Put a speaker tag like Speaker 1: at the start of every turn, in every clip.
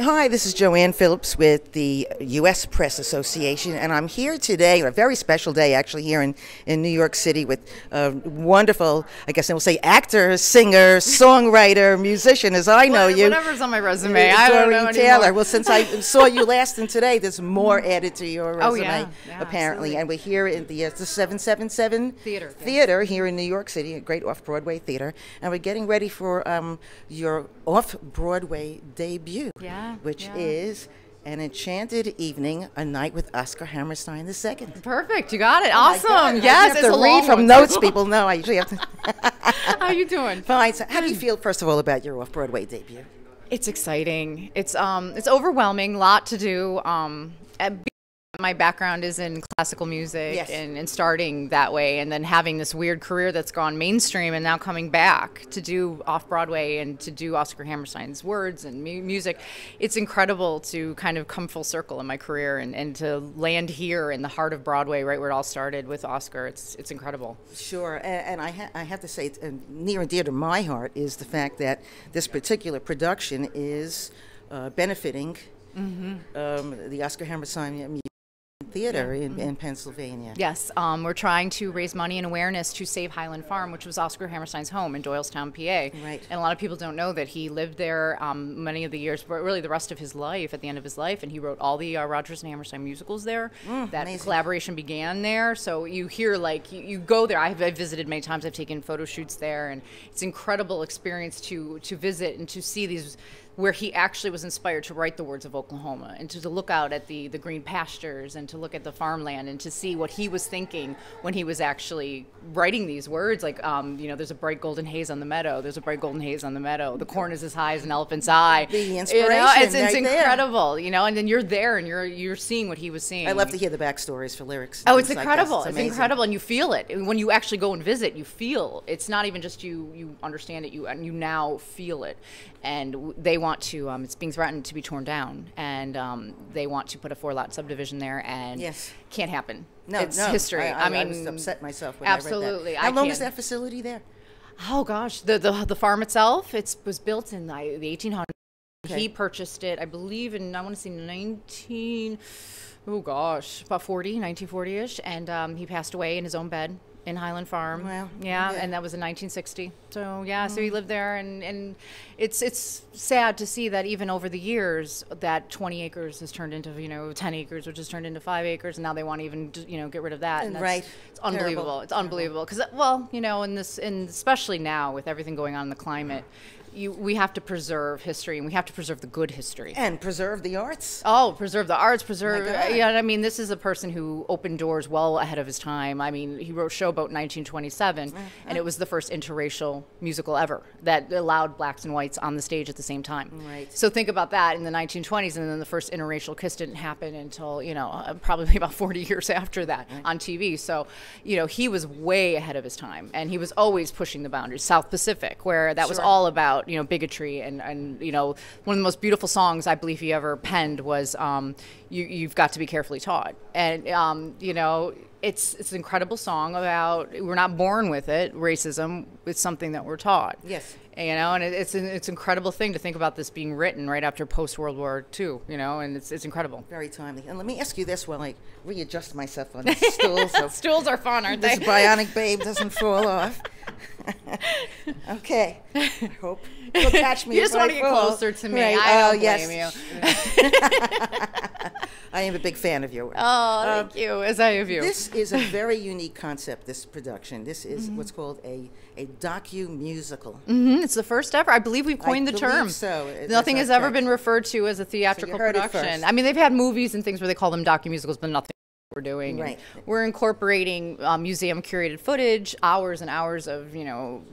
Speaker 1: Hi, this is Joanne Phillips with the U.S. Press Association, and I'm here today, a very special day actually, here in New York City with a wonderful, I guess I will say, actor, singer, songwriter, musician, as I know you.
Speaker 2: Whatever's on my resume, I don't know
Speaker 1: Doreen Taylor. Well, since I saw you last and today, there's more added to your resume,
Speaker 2: yeah,
Speaker 1: apparently.
Speaker 2: absolutely.
Speaker 1: And we're here in the 777 Theater here in New York City, a great Off-Broadway theater, and we're getting ready for your Off-Broadway debut. Which is An Enchanted Evening, A Night with Oscar Hammerstein II.
Speaker 2: Perfect, you got it. Awesome.
Speaker 1: Yes, I have to read from notes. People know I usually have to.
Speaker 2: How you doing?
Speaker 1: Fine. So how do you feel, first of all, about your Off-Broadway debut?
Speaker 2: It's exciting. It's overwhelming. A lot to do. My background is in classical music,
Speaker 1: yes,
Speaker 2: and starting that way, and then having this weird career that's gone mainstream, and now coming back to do Off-Broadway and to do Oscar Hammerstein's words and music. It's incredible to kind of come full circle in my career and to land here in the heart of Broadway, right where it all started with Oscar. It's incredible.
Speaker 1: Sure, and I have to say, near and dear to my heart is the fact that this particular production is benefiting the Oscar Hammerstein Theater in Pennsylvania.
Speaker 2: Yes, we're trying to raise money and awareness to save Highland Farm, which was Oscar Hammerstein's home in Doylestown, PA.
Speaker 1: Right.
Speaker 2: And a lot of people don't know that he lived there many of the years, but really the rest of his life, at the end of his life, and he wrote all the Rodgers and Hammerstein musicals there. That amazing. Collaboration began there, so you hear, like, you go there. I've visited many times. I've taken photo shoots there, and it's an incredible experience to visit and to see these, where he actually was inspired to write the words of Oklahoma, and to look out at the green pastures, and to look at the farmland, and to see what he was thinking when he was actually writing these words. Like, there's a bright golden haze on the meadow. There's a bright golden haze on the meadow. The corn is as high as an elephant's eye.
Speaker 1: The inspiration,
Speaker 2: it's
Speaker 1: right
Speaker 2: incredible,
Speaker 1: there.
Speaker 2: And then you're there, and you're seeing what he was seeing.
Speaker 1: I love to hear the backstories for lyrics.
Speaker 2: Oh, it's incredible.
Speaker 1: Like
Speaker 2: it's incredible, and you feel it. When you actually go and visit, you feel. It's not even just you understand it, you now feel it. And they want to, it's being threatened to be torn down, and they want to put a 4-lot subdivision there, and can't happen.
Speaker 1: No,
Speaker 2: it's history.
Speaker 1: I mean, I was upset myself when I read that.
Speaker 2: Absolutely.
Speaker 1: How long is that facility there?
Speaker 2: Oh gosh, the farm itself, was built in the 1800s. Okay. He purchased it, I believe, in, I want to say 1940-ish, and he passed away in his own bed in Highland Farm.
Speaker 1: Wow.
Speaker 2: Yeah, and that was in 1960. So yeah, so he lived there, and it's sad to see that even over the years that 20 acres has turned into 10 acres, which has turned into 5 acres, and now they want to even get rid of that. And
Speaker 1: right.
Speaker 2: It's unbelievable. Terrible. It's unbelievable because and especially now with everything going on in the climate. We have to preserve history, and we have to preserve the good history.
Speaker 1: And preserve the arts.
Speaker 2: Oh, preserve the arts, preserve... I mean, this is a person who opened doors well ahead of his time. I mean, he wrote Showboat in 1927, and it was the first interracial musical ever that allowed blacks and whites on the stage at the same time.
Speaker 1: Right.
Speaker 2: So think about that in the 1920s, and then the first interracial kiss didn't happen until, probably about 40 years after that on TV. So, he was way ahead of his time, and he was always pushing the boundaries. South Pacific, where that was all about bigotry, and one of the most beautiful songs I believe he ever penned was You've Got to Be Carefully Taught. And it's an incredible song about, we're not born with it, racism. It's something that we're taught.
Speaker 1: Yes.
Speaker 2: And it's an incredible thing to think about this being written right after post-World War II, and it's incredible.
Speaker 1: Very timely. And let me ask you this while I readjust myself on the stool. So
Speaker 2: stools are fun, aren't they?
Speaker 1: This bionic babe doesn't fall off. Okay. I hope you'll catch me.
Speaker 2: You just want to get closer to me.
Speaker 1: Right.
Speaker 2: I don't blame you.
Speaker 1: I am a big fan of your work.
Speaker 2: Oh, thank you, as I have you.
Speaker 1: This is a very unique concept, this production. This is what's called a docu-musical.
Speaker 2: It's the first ever. I believe we've coined the term.
Speaker 1: So.
Speaker 2: Nothing has ever been referred to as a theatrical production. I mean, they've had movies and things where they call them docu-musicals, but nothing we're doing.
Speaker 1: Right.
Speaker 2: We're incorporating museum curated footage, hours and hours of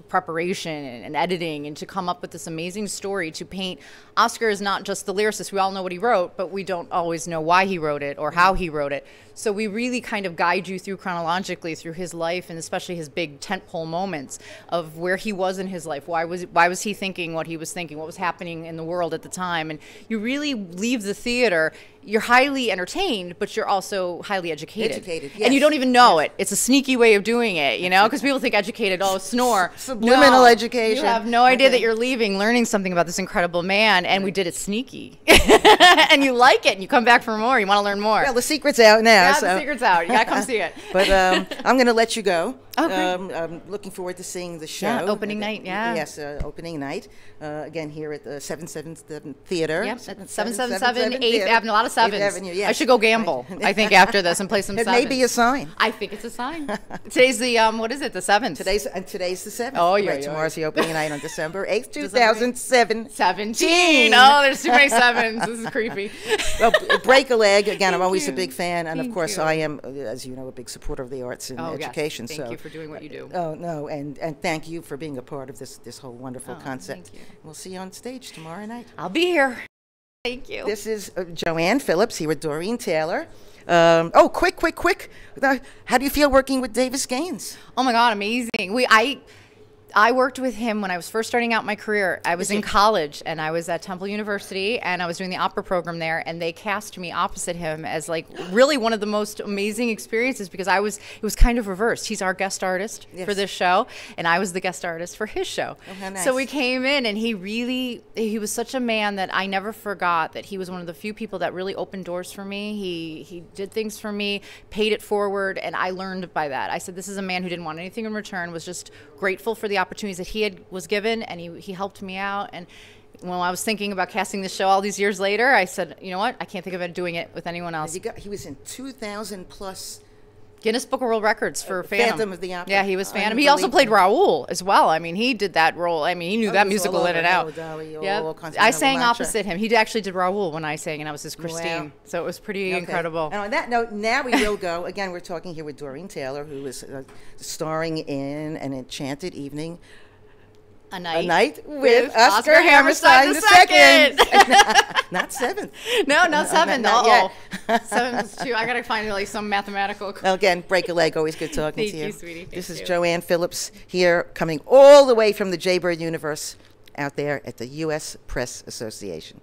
Speaker 2: preparation and editing, and to come up with this amazing story to paint. Oscar is not just the lyricist. We all know what he wrote, but we don't always know why he wrote it or how he wrote it. So we really kind of guide you through chronologically through his life, and especially his big tentpole moments of where he was in his life. Why was he thinking what he was thinking? What was happening in the world at the time? And you really leave the theater. You're highly entertained, but you're also highly educated.
Speaker 1: Yes.
Speaker 2: And you don't even know it. It's a sneaky way of doing it, you know, because people think educated, oh, snore.
Speaker 1: Subliminal education.
Speaker 2: You have no idea that you're leaving learning something about this incredible man, and we did it sneaky. And you like it, and you come back for more. You want to learn more.
Speaker 1: Well, the secret's out now.
Speaker 2: Yeah, the secret's out. You got to come see it.
Speaker 1: But I'm going to let you go.
Speaker 2: Okay.
Speaker 1: I'm looking forward to seeing the show.
Speaker 2: Yeah, opening night, yeah.
Speaker 1: Yes, opening night. Again, here at the 777 Theater.
Speaker 2: Yep, 777 8th Avenue. A lot of sevens.
Speaker 1: 8th Avenue, yes.
Speaker 2: I should go gamble, I think, after this and play some
Speaker 1: It
Speaker 2: sevens.
Speaker 1: may be a sign.
Speaker 2: I think it's a sign. Today's the, what is it, the 7th?
Speaker 1: Today's the 7th.
Speaker 2: Oh, yeah.
Speaker 1: Right, tomorrow's the opening night on December 8th, 2007.
Speaker 2: 17. Oh, there's too many sevens. This is creepy.
Speaker 1: Well, break a leg. Again, I'm always
Speaker 2: you.
Speaker 1: a big fan. And, of
Speaker 2: Thank
Speaker 1: course,
Speaker 2: you.
Speaker 1: I am, as you know, a big supporter of the arts and education.
Speaker 2: Yes. Thank you for doing what you do.
Speaker 1: Oh, no, and thank you for being a part of this whole wonderful concept.
Speaker 2: Thank you.
Speaker 1: We'll see you on stage tomorrow night.
Speaker 2: I'll be here. Thank you.
Speaker 1: This is Joanne Phillips here with Doreen Taylor. Quick. How do you feel working with Davis Gaines?
Speaker 2: Oh, my God, amazing. I worked with him when I was first starting out my career. I was in college, and I was at Temple University, and I was doing the opera program there, and they cast me opposite him as like really one of the most amazing experiences because it was kind of reversed. He's our guest artist for this show, and I was the guest artist for his show.
Speaker 1: Oh, how nice.
Speaker 2: So we came in, and he was such a man that I never forgot that he was one of the few people that really opened doors for me. He did things for me, paid it forward, and I learned by that. I said, this is a man who didn't want anything in return, was just grateful for the opportunities that he was given, and he helped me out. And when I was thinking about casting this show all these years later, I said, you know what? I can't think of doing it with anyone else.
Speaker 1: He was in 2,000 plus
Speaker 2: Guinness Book of World Records for
Speaker 1: Phantom of the Opera.
Speaker 2: Yeah, he was Phantom. He also played Raoul as well. I mean, he did that role. I mean, he knew that musical in and out.
Speaker 1: Dolly,
Speaker 2: I sang opposite him. He actually did Raoul when I sang, and I was his Christine.
Speaker 1: Wow.
Speaker 2: So it was pretty incredible.
Speaker 1: And on that note, now we will go. Again, we're talking here with Doreen Taylor, who is starring in An Enchanted Evening. A night with Oscar Hammerstein II. Not 7th.
Speaker 2: No, not 7th.
Speaker 1: Not yet.
Speaker 2: 7th is 2. I got to find like some mathematical.
Speaker 1: Again, break a leg. Always good talking to you.
Speaker 2: Thank you, sweetie.
Speaker 1: This is Joanne Phillips here, coming all the way from the Jaybird universe out there at the U.S. Press Association.